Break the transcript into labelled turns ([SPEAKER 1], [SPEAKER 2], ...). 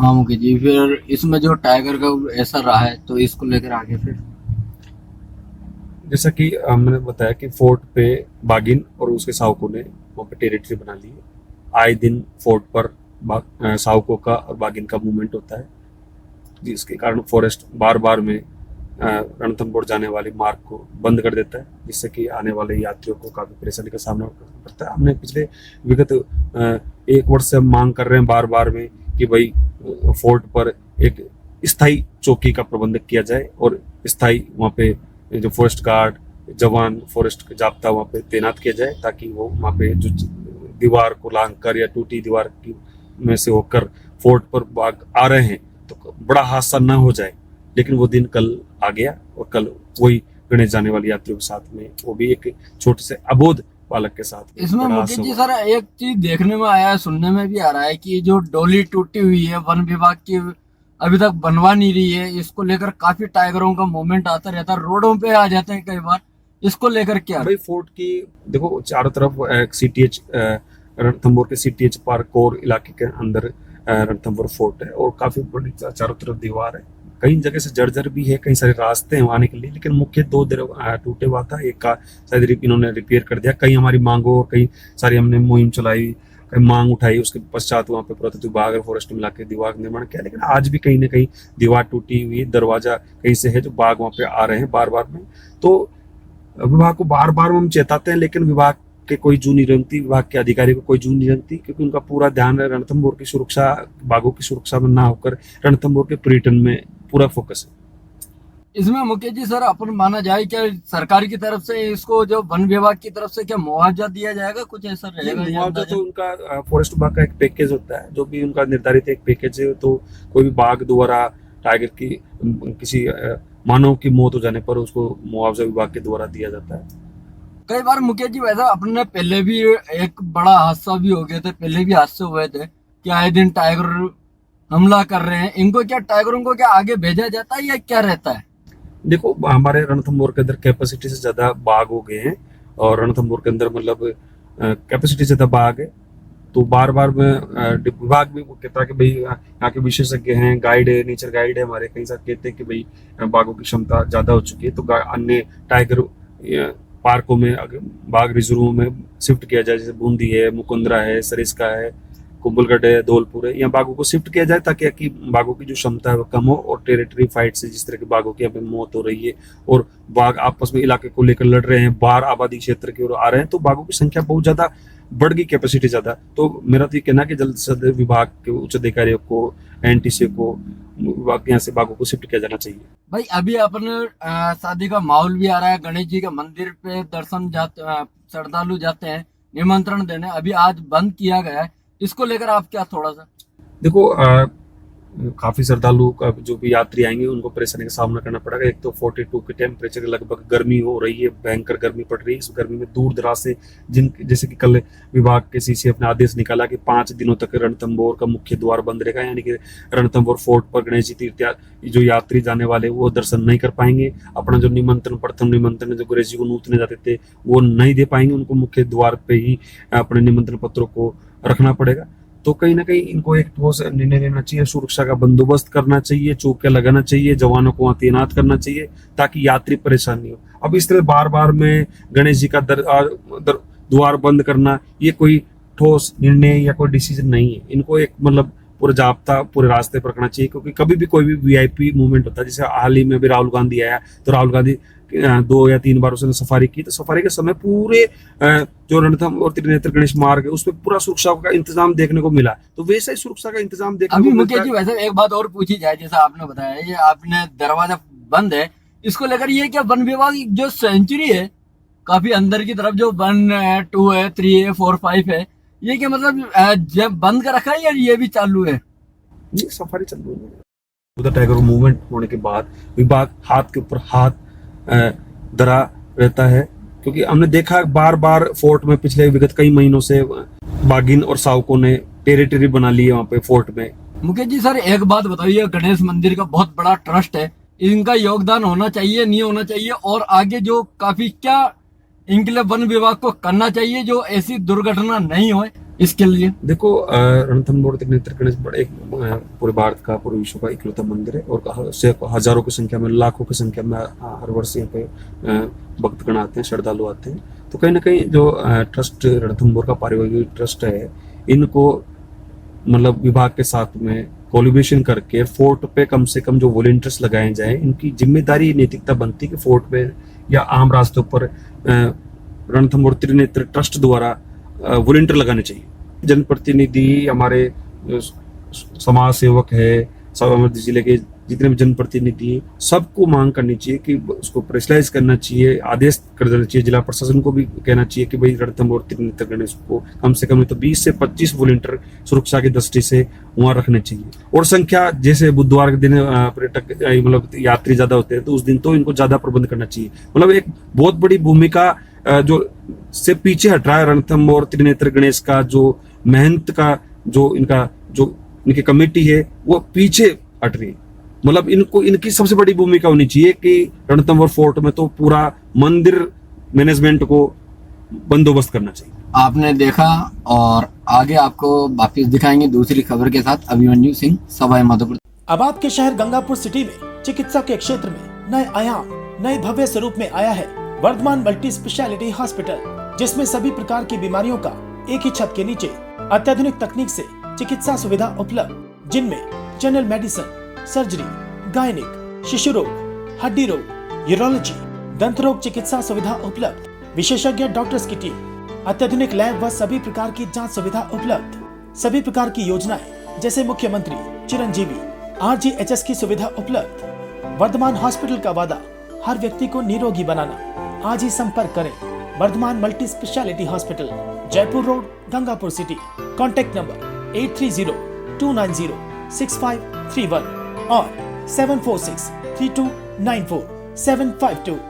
[SPEAKER 1] हाँ मुकेश जी, फिर इसमें जो टाइगर का ऐसा रहा है तो इसको लेकर आगे फिर।
[SPEAKER 2] जैसा कि मैंने बताया कि फोर्ट पे बागिन और उसके साउको ने वहाँ पे टेरिटरी बना ली है। आए दिन फोर्ट पर साउको का और बागिन का मूवमेंट होता है, जिसके कारण फॉरेस्ट बार बार में रणथंभौर जाने वाले मार्ग को बंद कर देता है, जिससे कि आने वाले यात्रियों को काफी परेशानी का सामना करना पड़ता है। हमने पिछले विगत एक वर्ष से हम मांग कर रहे हैं बार बार में कि भाई फोर्ट पर एक स्थायी चौकी का प्रबंध किया जाए और स्थायी वहाँ पे जो फॉरेस्ट गार्ड जवान फॉरेस्ट जाब्ता वहाँ पे तैनात किया जाए, ताकि वो वहाँ पे जो दीवार को लांग कर या टूटी दीवार की में से होकर फोर्ट पर बाघ आ रहे हैं तो बड़ा हादसा न हो जाए। लेकिन वो दिन कल आ गया और कल वही गणेश जाने वाले यात्रियों के साथ में, वो भी एक छोटे से अबोध बालक के साथ में
[SPEAKER 1] इसमें
[SPEAKER 2] बड़ा
[SPEAKER 1] मुकेश
[SPEAKER 2] हादसा
[SPEAKER 1] जी
[SPEAKER 2] हुआ।
[SPEAKER 1] सर एक चीज देखने में आया है, सुनने में भी आ रहा है कि जो डोली टूटी हुई है वन विभाग की अभी तक बनवा नहीं रही है। इसको लेकर काफी टाइगरों का मूवमेंट आता रहता है, रोडों पे आ जाते हैं कई बार। इसको लेकर क्या।
[SPEAKER 2] भाई फोर्ट की देखो चारों तरफ सीटीएच रणथंभौर के सीटीएच पार्क कोर इलाके के अंदर रणथंभौर फोर्ट है और काफी बड़ी चारों तरफ दीवार है। कई जगह से जर्जर भी है, कई सारे रास्ते हैं आने के लिए, लेकिन मुख्य दो टूटे हुआ था, एक का शायद इन्होंने रिपेयर कर दिया। कई हमारी मांगों और कई सारी हमने मुहिम चलाई, कई मांग उठाई, उसके पश्चात वहाँ पे पुरातत्व विभाग और फॉरेस्ट मिला के दीवार का निर्माण किया। लेकिन आज भी कहीं ना कहीं दीवार टूटी हुई, दरवाजा कहीं से है जो बाघ वहाँ पे आ रहे हैं बार बार में। तो विभाग को बार बार हम चेताते हैं, लेकिन विभाग के कोई जू नहीं रंगती, विभाग के अधिकारी को कोई जू नहीं रंगती, क्योंकि उनका पूरा ध्यान है रणथंभौर की सुरक्षा, बाघों की सुरक्षा में ना होकर रणथंभौर के पर्यटन में पूरा फोकस है।
[SPEAKER 1] इसमें मुकेश जी सर अपन माना जाए क्या सरकार की तरफ से इसको जो वन विभाग की तरफ से क्या मुआवजा दिया जाएगा, कुछ ऐसा
[SPEAKER 2] नहीं,
[SPEAKER 1] रहेगा ये
[SPEAKER 2] मुआवजा
[SPEAKER 1] अंदाजा।
[SPEAKER 2] तो उनका फॉरेस्ट विभाग का एक पैकेज होता है, जो भी उनका निर्धारित एक पैकेज है। तो कोई भी बाघ द्वारा टाइगर की किसी मानव की मौत हो जाने पर उसको मुआवजा विभाग के द्वारा दिया जाता है।
[SPEAKER 1] कई बार मुकेश जी वैसा अपने पहले भी एक बड़ा हादसा भी हो गया था, पहले भी हादसे हुए थे कि आए दिन टाइगर हमला कर रहे हैं। इनको क्या टाइगरों को क्या आगे भेजा जाता है या क्या रहता है।
[SPEAKER 2] देखो हमारे रणथंभौर के अंदर कैपेसिटी से ज्यादा बाघ हो गए हैं, और रणथंभौर के अंदर मतलब कैपेसिटी से ज्यादा बाघ है। तो बार बार में विभाग भी वो कहता है कि भाई यहाँ के विशेषज्ञ हैं, गाइड है, नेचर गाइड है हमारे, कई सारे कहते हैं कि भाई बाघों की क्षमता ज्यादा हो चुकी है, तो अन्य टाइगर पार्कों में बाघ रिजर्व में शिफ्ट किया जाए, जैसे बूंदी है, मुकुंदरा है, सरिस्का है, कुंभलगढ़ है, धौलपुर है, यहाँ बाघों को शिफ्ट किया जाए, ताकि बाघों की जो क्षमता है वो कम हो। और टेरिटरी फाइट से जिस तरह के बाघों की यहाँ पे मौत हो रही है और बाघ आपस में इलाके को लेकर लड़ रहे हैं, बाहर आबादी क्षेत्र की ओर आ रहे हैं, तो बाघों की संख्या बहुत ज्यादा बढ़ गई, कैपेसिटी ज्यादा। तो मेरा तो ये कहना है कि जल्द से जल्द विभाग के उच्च अधिकारियों को, एनटीसी को, विभाग के यहाँ से बाघों को शिफ्ट किया जाना चाहिए।
[SPEAKER 1] भाई अभी अपने शादी का माहौल भी आ रहा है, गणेश जी के मंदिर पे दर्शन जाते श्रद्धालु जाते हैं निमंत्रण देने, अभी आज बंद किया गया है। इसको लेकर आप क्या थोड़ा सा।
[SPEAKER 2] देखो काफी श्रद्धालु का जो भी यात्री आएंगे उनको परेशानी का सामना करना पड़ेगा। एक तो 42 के टेम्परेचर लगभग गर्मी हो रही है, भयंकर गर्मी पड़ रही है। इस गर्मी में दूर दराज से जिन जैसे कि कल विभाग के सीसीएफ ने आदेश निकाला कि 5 दिनों तक रणथंभौर का मुख्य द्वार बंद रहेगा, यानी कि रणथंभौर फोर्ट पर गणेश जी तीर्थ जो यात्री जाने वाले वो दर्शन नहीं कर पाएंगे। अपना जो निमंत्रण, प्रथम निमंत्रण जो गणेश जी को नूतने जाते थे वो नहीं दे पाएंगे, उनको मुख्य द्वार पे ही अपने निमंत्रण पत्रों को रखना पड़ेगा। तो कहीं ना कहीं इनको एक ठोस निर्णय लेना चाहिए, सुरक्षा का बंदोबस्त करना चाहिए, चौकियां लगाना चाहिए, जवानों को वहां तैनात करना चाहिए, ताकि यात्री परेशान नहीं हो। अब इस तरह बार बार में गणेश जी का द्वार बंद करना ये कोई ठोस निर्णय या कोई डिसीजन नहीं है। इनको एक मतलब पूरा जाब्ता पूरे रास्ते पर रखना चाहिए, क्योंकि कभी भी कोई भी वीआईपी मूवमेंट होता है, जैसे हाल ही में भी राहुल गांधी आया, तो राहुल गांधी 2 या 3 बार उसने सफारी की, तो सफारी के समय पूरे जो रणथंभौर और त्रिनेत्र गणेश मार्ग है उस पर पूरा सुरक्षा का इंतजाम देखने को मिला। तो वैसा ही सुरक्षा का इंतजाम देखने
[SPEAKER 1] अभी
[SPEAKER 2] को मिलता
[SPEAKER 1] मुकेश
[SPEAKER 2] है।
[SPEAKER 1] जी वैसे एक बात और पूछी जाए, जैसा आपने बताया ये आपने दरवाजा बंद है, इसको लेकर ये क्या वन विभाग जो सेंचुरी है काफी अंदर की तरफ जो 1 है 2 है 3 है 4 5 है, ये क्या मतलब जब बंद कर रखा है या ये भी चालू है।
[SPEAKER 2] ये सफारी चल रही है। उधर टाइगर मूवमेंट होने के बाद विभाग हाथ के ऊपर हाथ धरा रहता है, क्योंकि हमने देखा बार बार फोर्ट में पिछले विगत कई महीनों से बागिन और साउको ने टेरिटरी बना ली है वहां पे फोर्ट में।
[SPEAKER 1] मुकेश जी सर एक बात बताइए, गणेश मंदिर का बहुत बड़ा ट्रस्ट है, इनका योगदान होना चाहिए नहीं होना चाहिए, और आगे जो काफी क्या इनके लिए वन विभाग को करना चाहिए जो ऐसी दुर्घटना नहीं हो। इसके लिए?
[SPEAKER 2] देखो रणथंभौर त्रिनेत्र गणेश बड़े पूरे भारत का, पूरे विश्व का इकलौता मंदिर है और हजारों की संख्या में, लाखों की संख्या में हर वर्ष यहाँ पे भक्तगण आते हैं, श्रद्धालु आते हैं। तो कहीं ना कहीं जो ट्रस्ट रणथंभौर का पारिवारिक ट्रस्ट है, इनको मतलब विभाग के साथ में कोलिब्रेशन करके फोर्ट पे कम से कम जो वॉलंटियर्स लगाए जाए, इनकी जिम्मेदारी नैतिकता बनती है कि फोर्ट पे या आम रास्तों पर रणथंभौर त्रिनेत्र ट्रस्ट द्वारा वॉलंटियर लगाने चाहिए। जनप्रतिनिधि, हमारे समाज सेवक है, सब जिले के जितने भी जनप्रतिनिधि हैं, सबको मांग करनी चाहिए कि उसको प्रेशराइज करना चाहिए, आदेश कर देना चाहिए। जिला प्रशासन को भी कहना चाहिए कि भाई रणथंभौर त्रिनेत्र गणेश को कम से कम तो 20 से 25 वॉलंटियर सुरक्षा की दृष्टि से वहां रखने चाहिए। और संख्या जैसे बुधवार के दिन पर्यटक मतलब यात्री ज्यादा होते हैं, तो उस दिन तो इनको ज्यादा प्रबंध करना चाहिए। मतलब एक बहुत बड़ी भूमिका जो से पीछे हट रहा है रणथंभौर त्रिनेत्र गणेश का जो मेहनत का जो इनकी कमेटी है, वो पीछे हट रही है। मतलब इनको इनकी सबसे बड़ी भूमिका होनी चाहिए कि रणथंभौर फोर्ट में तो पूरा मंदिर मैनेजमेंट को बंदोबस्त करना चाहिए।
[SPEAKER 1] आपने देखा और आगे आपको वापिस दिखाएंगे दूसरी खबर के साथ। अभिमन्यु सिंह, सवाई माधोपुर।
[SPEAKER 3] अब आपके शहर गंगापुर सिटी में चिकित्सा के क्षेत्र में नए आयाम, नए भव्य स्वरूप में आया है वर्धमान मल्टी स्पेशलिटी हॉस्पिटल, जिसमें सभी प्रकार की बीमारियों का एक ही छत के नीचे अत्याधुनिक तकनीक से चिकित्सा सुविधा उपलब्ध, जिनमें जनरल मेडिसिन, सर्जरी, गायनिक, शिशु रोग, हड्डी रोग, यूरोलॉजी, दंत रोग चिकित्सा सुविधा उपलब्ध, विशेषज्ञ डॉक्टर्स की टीम, अत्याधुनिक लैब व सभी प्रकार की जांच सुविधा उपलब्ध, सभी प्रकार की योजनाएं जैसे मुख्यमंत्री चिरंजीवी RGHS की सुविधा उपलब्ध। वर्धमान हॉस्पिटल का वादा हर व्यक्ति को निरोगी बनाना। आज ही संपर्क करें Vardhman multi speciality hospital, Jaipur road, Gangapur city. Contact number 8302906531 और 7463294752।